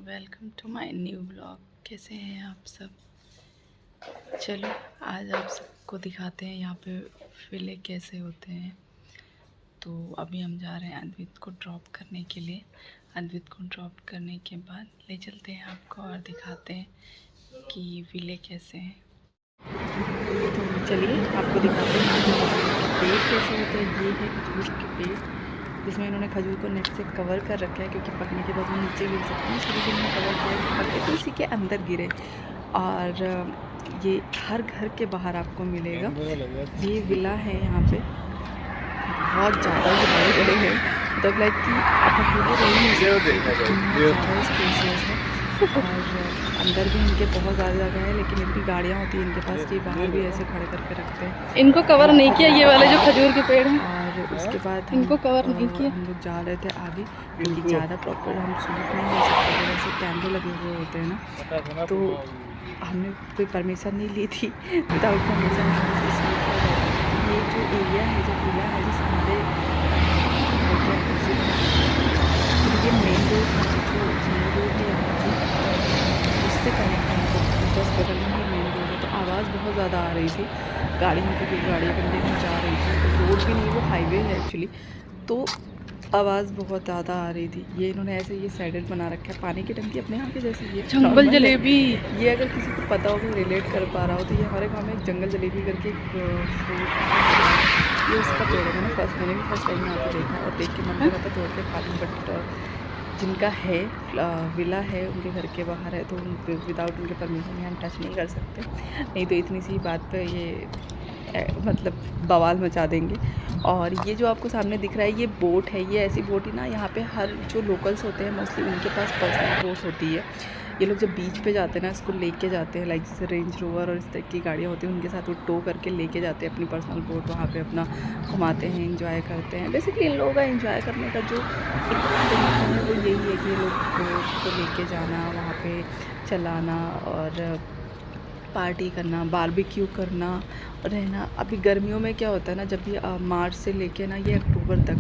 Welcome to my new blog. कैसे हैं आप सब? चलो आज आप सबको दिखाते हैं यहाँ पे विले कैसे होते हैं। तो अभी हम जा रहे हैं अद्वित को ड्रॉप करने के लिए। अद्वित को ड्रॉप करने के बाद ले चलते हैं आपको और दिखाते हैं कि विले कैसे हैं। तो चलिए आपको दिखाते हैं पेड़ कैसे होते हैं। ये है खजूर के पेड़ जिसमें इन्होंने खजूर को नेट से कवर कर रखा है क्योंकि पकने के बाद वो नीचे गिर सकते हैं, इसलिए इन्होंने कवर किया है कि पके तो इसी के अंदर गिरे। और ये हर घर के बाहर आपको मिलेगा। ये विला है यहाँ पे, बहुत ज़्यादा बड़े बड़े हैं, मतलब लाइक कि आप अकेले रह नहीं सकते, स्पेशियस है। और अंदर भी इनके बहुत ज़्यादा जगह है, लेकिन इतनी गाड़ियाँ होती हैं इनके पास कि बाहर भी ऐसे खड़े करके रखते हैं। इनको कवर नहीं किया ये वाले जो खजूर के पेड़ हैं। और उसके बाद इनको कवर नहीं किया। हम लोग जा रहे थे आगे क्योंकि ज़्यादा प्रॉपर हम शूट नहीं हो सकते, जैसे कैमरे लगे हुए होते हैं ना, तो हमने कोई परमिशन नहीं ली थी। विदाउट परमिशन ये जो एरिया है, जो विला है, जो सामने ये मेन रोड है, जो मेन रोड है यहाँ की उससे कनेक्ट है, जस्ट बगल में ही मेन रोड है। तो आवाज़ बहुत ज़्यादा आ रही थी गाड़ियों की, गाड़ियाँ कंटिन्यू जा रही थी। तो रोड भी नहीं, वो हाईवे है एक्चुअली, तो आवाज़ बहुत ज़्यादा आ रही थी। ये इन्होंने ऐसे ये साइडेड बना रखा है, पानी की टंकी अपने यहाँ के जैसे। ये जंगल जलेबी, ये अगर किसी को पता हो कि रिलेट कर पा रहा हो तो ये हमारे गाँव में एक जंगल जलेबी करके ये उसका पेड़ है। मैंने भी फर्स्ट टाइम यहाँ पर देखा और देख के मन करा था तोड़ के खा लूँ, बट जिनका है विला है उनके घर के बाहर है, तो विदाउट उनके परमिशन हम टच नहीं कर सकते, नहीं तो इतनी सी बात पे ये मतलब बवाल मचा देंगे। और ये जो आपको सामने दिख रहा है ये बोट है। ये ऐसी बोट ही ना, यहाँ पे हर जो लोकल्स होते हैं मोस्टली उनके पास पर्सनल बोट होती है। ये लोग जब बीच पे जाते हैं ना, इसको लेके जाते हैं, लाइक जैसे रेंज रोवर और इस तरह की गाड़ियाँ होती हैं उनके साथ वो टो करके लेके जाते हैं अपनी पर्सनल बोट। वहाँ पे अपना घुमाते हैं, एंजॉय करते हैं। बेसिकली इन लोगों का एंजॉय करने का जो एक तरीका है वो यही है कि लोग को लेके जाना, वहाँ पे चलाना और पार्टी करना, बारबेक्यू करना, रहना। अभी गर्मियों में क्या होता है ना, जब भी मार्च से लेके ना ये अक्टूबर तक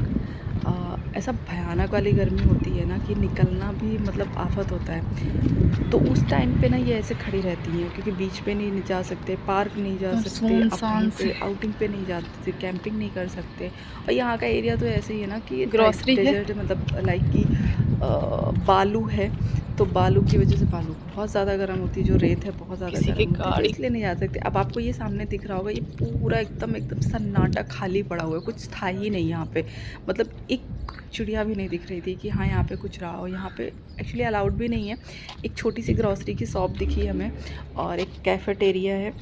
ऐसा भयानक वाली गर्मी होती है ना कि निकलना भी मतलब आफत होता है। तो उस टाइम पे ना ये ऐसे खड़ी रहती हैं क्योंकि बीच पे नहीं जा सकते, पार्क नहीं जा सकते, आउटिंग पे नहीं जा सकते, कैंपिंग नहीं कर सकते। और यहाँ का एरिया तो ऐसे ही है ना कि ग्रॉसरी डेजर्ट, मतलब लाइक कि बालू है, तो बालू की वजह से बालू बहुत ज़्यादा गर्म होती है, जो रेत है बहुत ज़्यादा गर्म होती है, इसलिए नहीं जा सकते। अब आपको ये सामने दिख रहा होगा, ये पूरा एकदम सन्नाटा खाली पड़ा हुआ है, कुछ था ही नहीं यहाँ पे। मतलब एक चिड़िया भी नहीं दिख रही थी कि हाँ यहाँ पे कुछ रहा हो। यहाँ पे एक्चुअली अलाउड भी नहीं है। एक छोटी सी ग्रॉसरी की शॉप दिखी हमें और एक कैफेटेरिया है,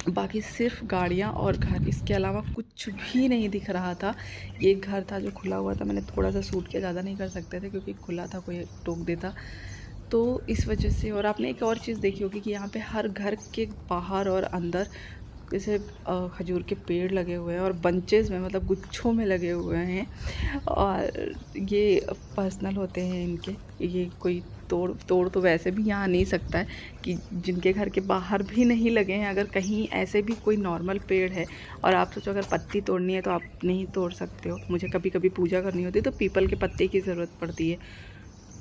बाकी सिर्फ गाड़ियाँ और घर, इसके अलावा कुछ भी नहीं दिख रहा था। ये एक घर था जो खुला हुआ था, मैंने थोड़ा सा शूट किया, ज़्यादा नहीं कर सकते थे क्योंकि खुला था, कोई टोक देता तो इस वजह से। और आपने एक और चीज़ देखी होगी कि यहाँ पे हर घर के बाहर और अंदर जैसे खजूर के पेड़ लगे हुए हैं और बंचेस में, मतलब गुच्छों में लगे हुए हैं। और ये पर्सनल होते हैं इनके, ये कोई तोड़ तो वैसे भी यहाँ नहीं सकता है कि जिनके घर के बाहर भी नहीं लगे हैं। अगर कहीं ऐसे भी कोई नॉर्मल पेड़ है और आप सोचो अगर पत्ती तोड़नी है तो आप नहीं तोड़ सकते हो। मुझे कभी कभी पूजा करनी होती है तो पीपल के पत्ते की ज़रूरत पड़ती है,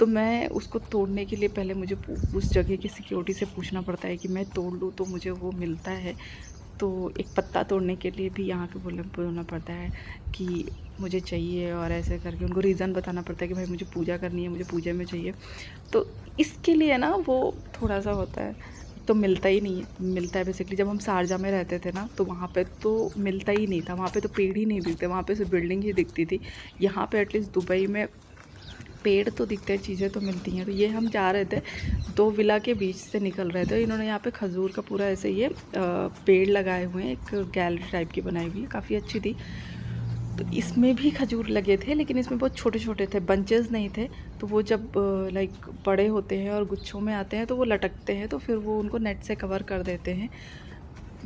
तो मैं उसको तोड़ने के लिए पहले मुझे उस जगह की सिक्योरिटी से पूछना पड़ता है कि मैं तोड़ लूँ तो मुझे वो मिलता है। तो एक पत्ता तोड़ने के लिए भी यहाँ के बोलना पड़ता है कि मुझे चाहिए, और ऐसे करके उनको रीज़न बताना पड़ता है कि भाई मुझे पूजा करनी है, मुझे पूजा में चाहिए। तो इसके लिए ना वो थोड़ा सा होता है, तो मिलता ही नहीं है। मिलता है बेसिकली जब हम शारजा में रहते थे ना, तो वहाँ पे तो मिलता ही नहीं था, वहाँ पे तो पेड़ ही नहीं दिखते, वहाँ पे सिर्फ बिल्डिंग ही दिखती थी। यहाँ पे एटलीस्ट दुबई में पेड़ तो दिखते हैं, चीज़ें तो मिलती हैं। तो ये हम जा रहे थे, दो विला के बीच से निकल रहे थे, इन्होंने यहाँ पे खजूर का पूरा ऐसे ये पेड़ लगाए हुए हैं, एक गैलरी टाइप की बनाई हुई है, काफ़ी अच्छी थी। तो इसमें भी खजूर लगे थे, लेकिन इसमें बहुत छोटे छोटे थे, बंचेस नहीं थे। तो वो जब लाइक बड़े होते हैं और गुच्छों में आते हैं तो वो लटकते हैं, तो फिर वो उनको नेट से कवर कर देते हैं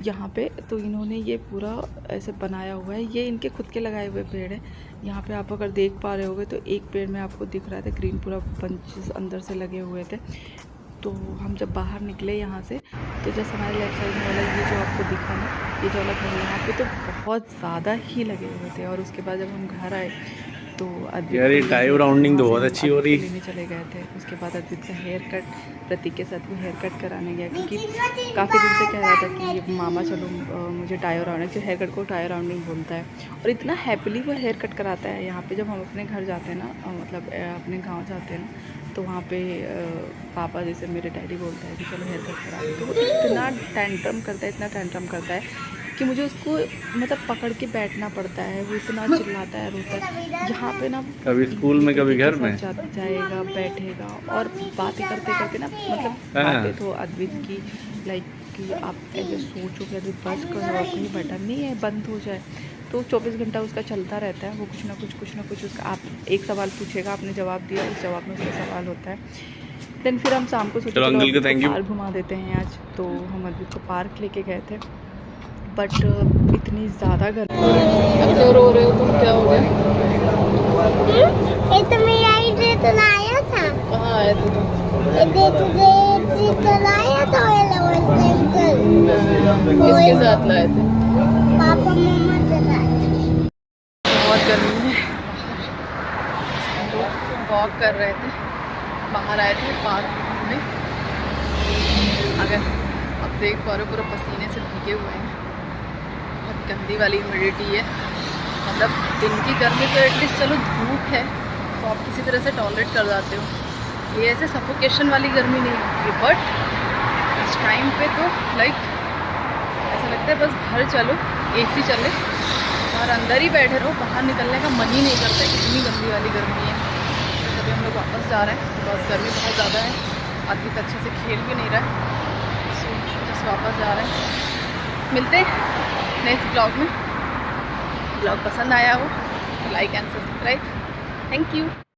यहाँ पे। तो इन्होंने ये पूरा ऐसे बनाया हुआ है, ये इनके खुद के लगाए हुए पेड़ है। यहाँ पे आप अगर देख पा रहे होगे तो एक पेड़ में आपको दिख रहा था ग्रीन, पूरा बंचेस अंदर से लगे हुए थे। तो हम जब बाहर निकले यहाँ से, तो जैसे हमारे लेफ्ट साइड में वाला ये जो आपको दिखा ना, ये जो अलग है, यहाँ पे तो बहुत ज़्यादा ही लगे हुए थे। और उसके बाद जब हम घर आए तो यार ये टाइम राउंडिंग तो बहुत अच्छी हो रही। लेने चले गए थे। उसके बाद अद्वित का हेयर कट प्रतीक के साथ में हेयर कट कराने गया, क्योंकि काफ़ी दिन से कह रहा था कि मामा चलो मुझे टाई राउंडिंग, जो हेयर कट को टाई राउंडिंग बोलता है, और इतना हैप्पीली वो हेयर कट कराता है। यहाँ पे जब हम अपने घर जाते हैं ना, मतलब अपने गांव जाते हैं ना, तो वहाँ पे पापा जैसे मेरे डैडी बोलता है कि चलो हेयर कट करा, तो वो इतना टेंट्रम करता है, इतना टेंट्रम करता है कि मुझे उसको मतलब पकड़ के बैठना पड़ता है। वो इतना चिल्लाता है, रोता है। यहाँ पे ना कभी स्कूल में कभी घर में जाएगा, बैठेगा, और बातें करते करते ना, मतलब बातें तो अद्वित की लाइक कि आप ऐसे सोचो कि अद्वित बस करो, कहीं बटन नहीं है बंद हो जाए, तो 24 घंटा उसका चलता रहता है। वो कुछ ना कुछ उसका, आप एक सवाल पूछेगा, आपने जवाब दिया, उस जवाब में उसका सवाल होता है। देन फिर हम शाम को सोचे चलो पार्क घुमा देते हैं आज, तो हम अद्वित को पार्क लेके गए थे। बट इतनी ज़्यादा गर्मी हो रही है। अब तो रो रहे हो तुम, क्या हो गया? ये तो मेरा ही दे तो लाया था। कहाँ आए थे तुम? ये दे तो लाया था किसके साथ लाए थे? पापा मम्मा के साथ। बहुत गर्मी है। हम लोग वॉक कर रहे थे, बाहर आए थे पार्क में। अगर अब देख पा रहे हो, पूरा पसीने से भीगे हुए हैं। बहुत गंदी वाली ह्यूमिडिटी है। मतलब दिन की गर्मी तो एटलीस्ट चलो धूप है तो आप किसी तरह से टॉलरेट कर जाते हो, ये ऐसे सफोकेशन वाली गर्मी नहीं होती है। बट इस टाइम पे तो लाइक ऐसा लगता है बस घर चलो, AC चले और अंदर ही बैठे रहो, बाहर निकलने का मन ही नहीं करता है, इतनी गंदी वाली गर्मी है। तो अभी हम लोग वापस जा रहे हैं, बस गर्मी बहुत ज़्यादा है, आदमी अच्छे से खेल भी नहीं रहा है, सो बस वापस जा रहे हैं। मिलते हैं नेक्स्ट ब्लॉग में। ब्लॉग पसंद आया हो तो like and subscribe. Thank you.